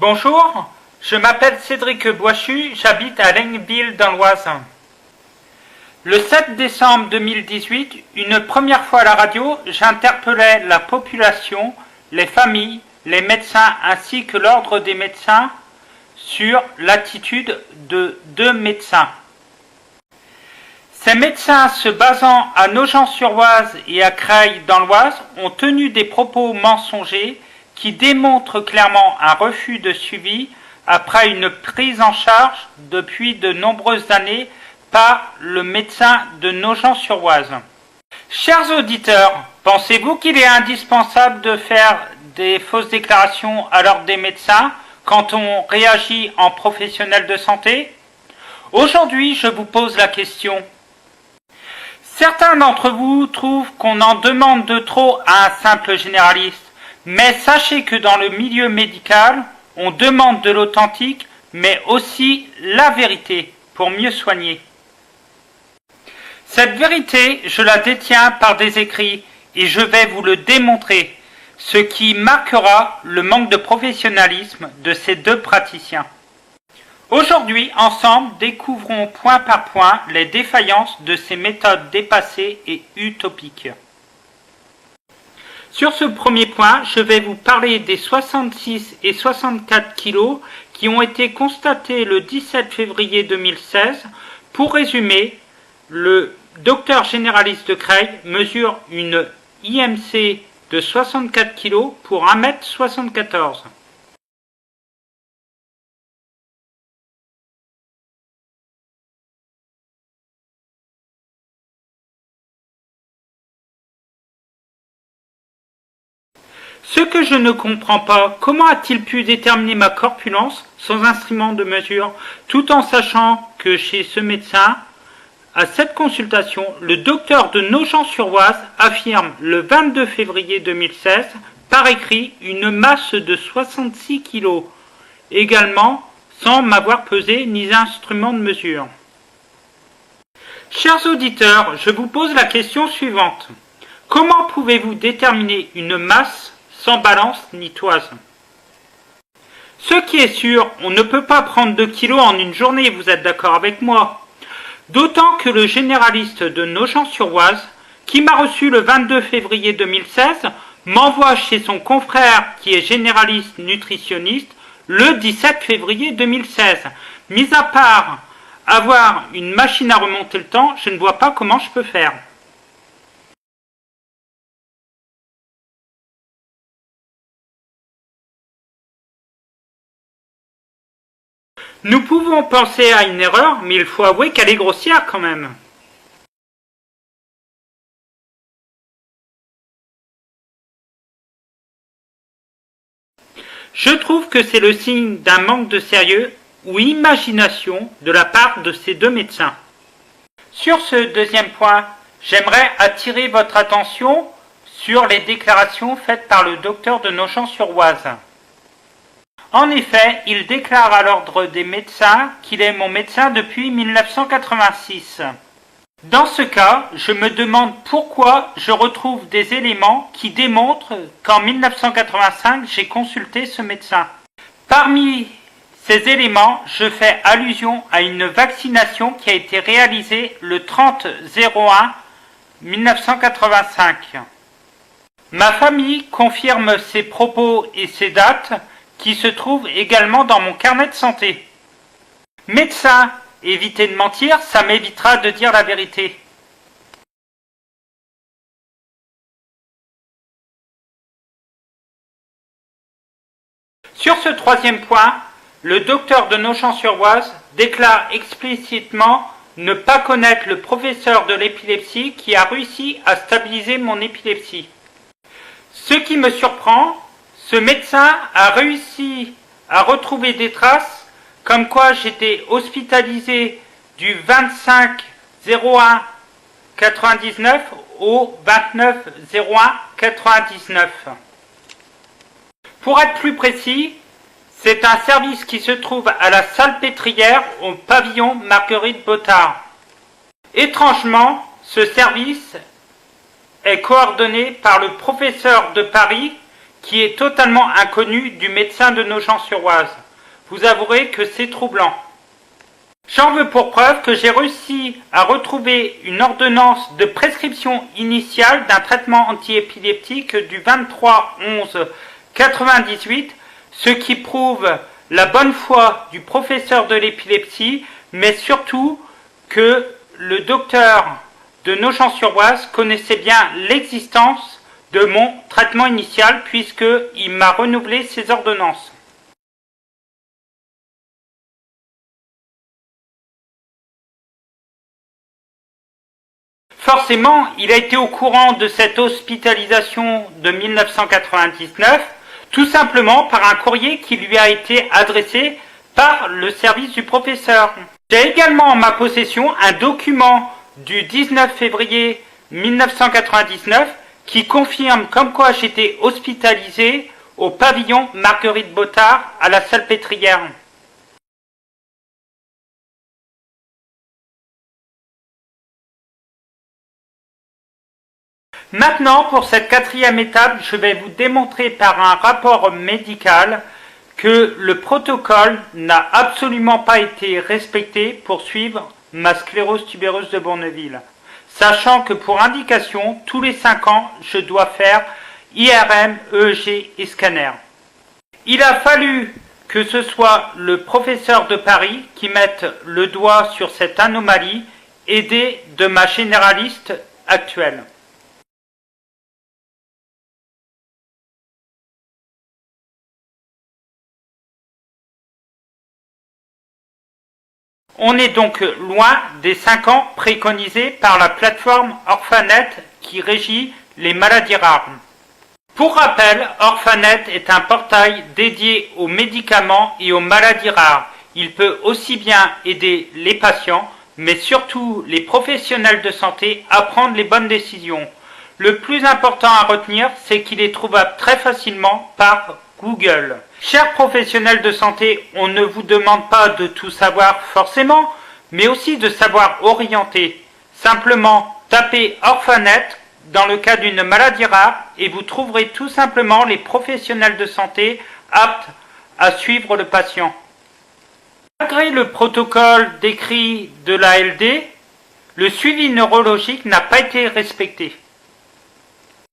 Bonjour, je m'appelle Cédric Boischu, j'habite à Laigneville dans l'Oise. Le 7 décembre 2018, une première fois à la radio, j'interpellais la population, les familles, les médecins ainsi que l'ordre des médecins sur l'attitude de deux médecins. Ces médecins, se basant à Nogent-sur-Oise et à Creil dans l'Oise, ont tenu des propos mensongers qui démontrent clairement un refus de suivi après une prise en charge depuis de nombreuses années par le médecin de Nogent-sur-Oise. Chers auditeurs, pensez-vous qu'il est indispensable de faire des fausses déclarations à l'ordre des médecins quand on réagit en professionnel de santé? Aujourd'hui, je vous pose la question. Certains d'entre vous trouvent qu'on en demande de trop à un simple généraliste, mais sachez que dans le milieu médical, on demande de l'authentique, mais aussi la vérité pour mieux soigner. Cette vérité, je la détiens par des écrits et je vais vous le démontrer, ce qui marquera le manque de professionnalisme de ces deux praticiens. Aujourd'hui, ensemble, découvrons point par point les défaillances de ces méthodes dépassées et utopiques. Sur ce premier point, je vais vous parler des 66 et 64 kilos qui ont été constatés le 17 février 2016. Pour résumer, le docteur généraliste de Creil mesure une IMC de 64 kg pour 1m74. Ce que je ne comprends pas, comment a-t-il pu déterminer ma corpulence sans instrument de mesure, tout en sachant que chez ce médecin, à cette consultation, le docteur de Nogent-sur-Oise affirme le 22 février 2016, par écrit, une masse de 66 kg, également sans m'avoir pesé ni instrument de mesure. Chers auditeurs, je vous pose la question suivante. Comment pouvez-vous déterminer une masse sans balance ni toise? Ce qui est sûr, on ne peut pas prendre 2 kilos en une journée, vous êtes d'accord avec moi? D'autant que le généraliste de Nogent-sur-Oise, qui m'a reçu le 22 février 2016, m'envoie chez son confrère qui est généraliste nutritionniste le 17 février 2016. Mis à part avoir une machine à remonter le temps, je ne vois pas comment je peux faire. Nous pouvons penser à une erreur, mais il faut avouer qu'elle est grossière quand même. Je trouve que c'est le signe d'un manque de sérieux ou imagination de la part de ces deux médecins. Sur ce deuxième point, j'aimerais attirer votre attention sur les déclarations faites par le docteur de Nogent-sur-Oise. En effet, il déclare à l'ordre des médecins qu'il est mon médecin depuis 1986. Dans ce cas, je me demande pourquoi je retrouve des éléments qui démontrent qu'en 1985, j'ai consulté ce médecin. Parmi ces éléments, je fais allusion à une vaccination qui a été réalisée le 30/01/1985. Ma famille confirme ces propos et ces dates qui se trouve également dans mon carnet de santé. Médecin, évitez de mentir, ça m'évitera de dire la vérité. Sur ce troisième point, le docteur de Nogent-sur-Oise déclare explicitement ne pas connaître le professeur de l'épilepsie qui a réussi à stabiliser mon épilepsie. Ce qui me surprend, ce médecin a réussi à retrouver des traces comme quoi j'étais hospitalisé du 25/01/99 au 29/01/99. Pour être plus précis, c'est un service qui se trouve à la Salpêtrière au pavillon Marguerite Bottard. Étrangement, ce service est coordonné par le professeur de Paris qui est totalement inconnu du médecin de Nogent-sur-Oise. Vous avouerez que c'est troublant. J'en veux pour preuve que j'ai réussi à retrouver une ordonnance de prescription initiale d'un traitement antiépileptique du 23/11/98, ce qui prouve la bonne foi du professeur de l'épilepsie, mais surtout que le docteur de Nogent-sur-Oise connaissait bien l'existence de mon traitement initial puisqu'il m'a renouvelé ses ordonnances. Forcément, il a été au courant de cette hospitalisation de 1999, tout simplement par un courrier qui lui a été adressé par le service du professeur. J'ai également en ma possession un document du 19 février 1999 qui confirme comme quoi j'étais hospitalisé au pavillon Marguerite Bottard à la Salpêtrière. Maintenant, pour cette quatrième étape, je vais vous démontrer par un rapport médical que le protocole n'a absolument pas été respecté pour suivre ma sclérose tubereuse de Bourneville, sachant que pour indication, tous les 5 ans, je dois faire IRM, EEG et scanner. Il a fallu que ce soit le professeur de Paris qui mette le doigt sur cette anomalie, aidé de ma généraliste actuelle. On est donc loin des 5 ans préconisés par la plateforme Orphanet qui régit les maladies rares. Pour rappel, Orphanet est un portail dédié aux médicaments et aux maladies rares. Il peut aussi bien aider les patients, mais surtout les professionnels de santé à prendre les bonnes décisions. Le plus important à retenir, c'est qu'il est trouvable très facilement par Google. Chers professionnels de santé, on ne vous demande pas de tout savoir forcément, mais aussi de savoir orienter. Simplement, tapez Orphanet dans le cas d'une maladie rare et vous trouverez tout simplement les professionnels de santé aptes à suivre le patient. Malgré le protocole décrit de l'ALD, le suivi neurologique n'a pas été respecté.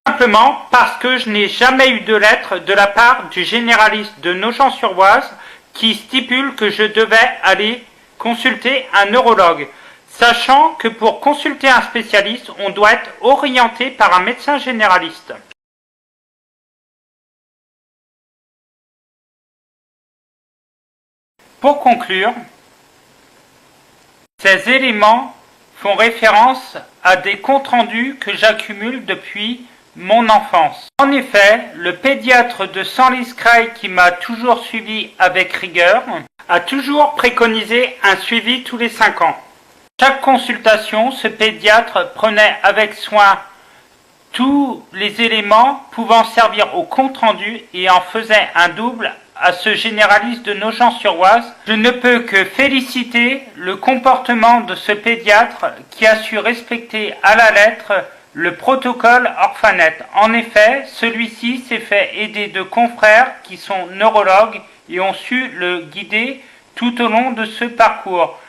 Simplement parce que je n'ai jamais eu de lettre de la part du généraliste de Nogent-sur-Oise qui stipule que je devais aller consulter un neurologue, sachant que pour consulter un spécialiste, on doit être orienté par un médecin généraliste. Pour conclure, ces éléments font référence à des comptes rendus que j'accumule depuis mon enfance. En effet, le pédiatre de Senlis-Creil qui m'a toujours suivi avec rigueur a toujours préconisé un suivi tous les 5 ans. Chaque consultation, ce pédiatre prenait avec soin tous les éléments pouvant servir au compte rendu et en faisait un double à ce généraliste de Nogent-sur-Oise. Je ne peux que féliciter le comportement de ce pédiatre qui a su respecter à la lettre le protocole Orphanet. En effet, celui-ci s'est fait aider de confrères qui sont neurologues et ont su le guider tout au long de ce parcours.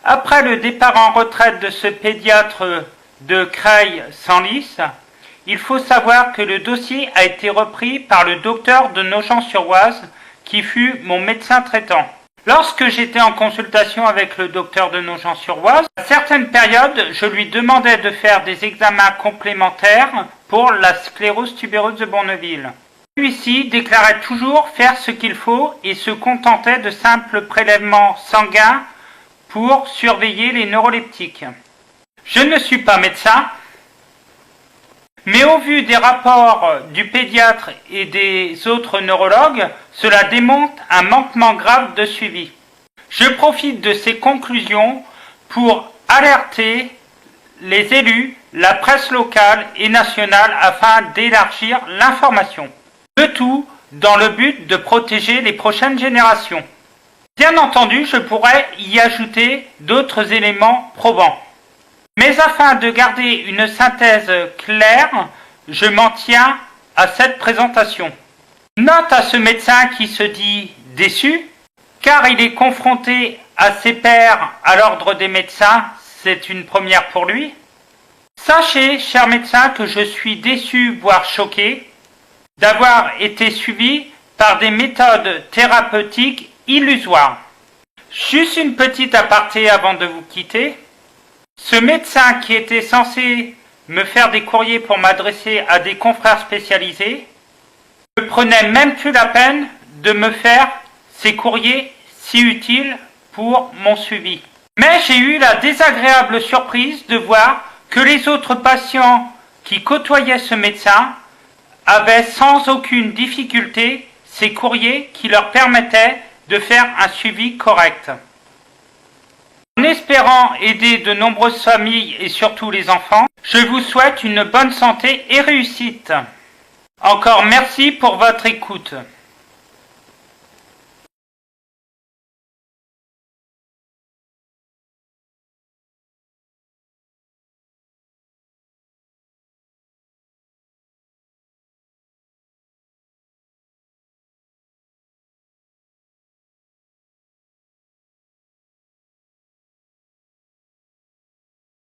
Après le départ en retraite de ce pédiatre de Creil-Senlis, il faut savoir que le dossier a été repris par le docteur de Nogent-sur-Oise qui fut mon médecin traitant. Lorsque j'étais en consultation avec le docteur de Nogent-sur-Oise, à certaines périodes, je lui demandais de faire des examens complémentaires pour la sclérose tubereuse de Bourneville. Celui-ci déclarait toujours faire ce qu'il faut et se contentait de simples prélèvements sanguins pour surveiller les neuroleptiques. Je ne suis pas médecin, mais au vu des rapports du pédiatre et des autres neurologues, cela démontre un manquement grave de suivi. Je profite de ces conclusions pour alerter les élus, la presse locale et nationale afin d'élargir l'information. Le tout dans le but de protéger les prochaines générations. Bien entendu, je pourrais y ajouter d'autres éléments probants. Mais afin de garder une synthèse claire, je m'en tiens à cette présentation. Note à ce médecin qui se dit déçu, car il est confronté à ses pairs à l'ordre des médecins, c'est une première pour lui. Sachez, cher médecin, que je suis déçu, voire choqué, d'avoir été suivi par des méthodes thérapeutiques illusoires. Juste une petite aparté avant de vous quitter. Ce médecin qui était censé me faire des courriers pour m'adresser à des confrères spécialisés ne prenait même plus la peine de me faire ces courriers si utiles pour mon suivi. Mais j'ai eu la désagréable surprise de voir que les autres patients qui côtoyaient ce médecin avaient sans aucune difficulté ces courriers qui leur permettaient de faire un suivi correct. En espérant aider de nombreuses familles et surtout les enfants, je vous souhaite une bonne santé et réussite. Encore merci pour votre écoute.